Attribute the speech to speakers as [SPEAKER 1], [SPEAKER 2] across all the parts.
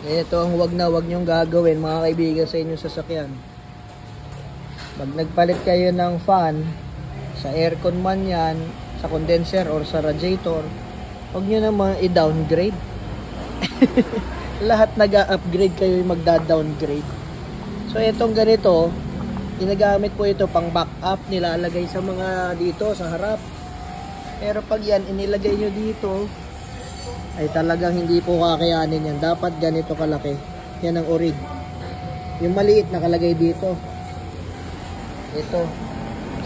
[SPEAKER 1] Ito ang wag nyong gagawin mga kaibigan sa inyong sasakyan. Pag nagpalit kayo ng fan, sa aircon man yan, sa condenser or sa radiator, huwag nyo naman i-downgrade. Lahat nag-upgrade kayo yung magda-downgrade. So itong ganito, ginagamit po ito pang backup, nilalagay sa mga dito sa harap. Pero pag yan inilagay nyo dito, ay talagang hindi po kakayanin yan. Dapat ganito kalaki. Yan ang orig. Yung maliit nakalagay dito. Ito.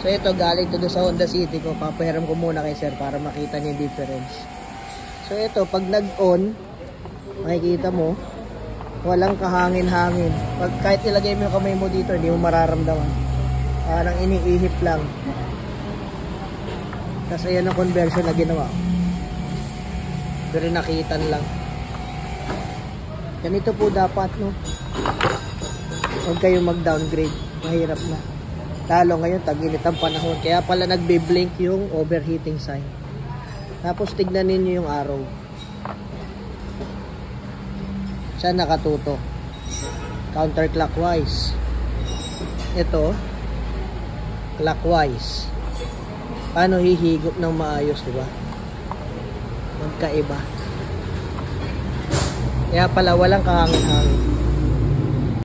[SPEAKER 1] So ito galing to sa Honda City ko. Papahiram ko muna kay sir para makita niyo yung difference. So ito pag nag-on, makikita mo walang kahangin-hangin. Pag kahit ilagay mo yung kamay mo dito, hindi mo mararamdaman. Parang iniihip lang. Kasi yan ang conversion na ginawa. Pero nakitan lang. Ganito po dapat, no? Huwag kayong mag-downgrade. Mahirap na. Lalo ngayon, tag-init ang panahon. Kaya pala nagbe-blink yung overheating sign. Tapos tignan ninyo yung arrow. Saan nakatutok? Counterclockwise. Ito, clockwise. Paano hihigop ng maayos, diba? Magkaiba. Kaya pala walang kahangin-hangin.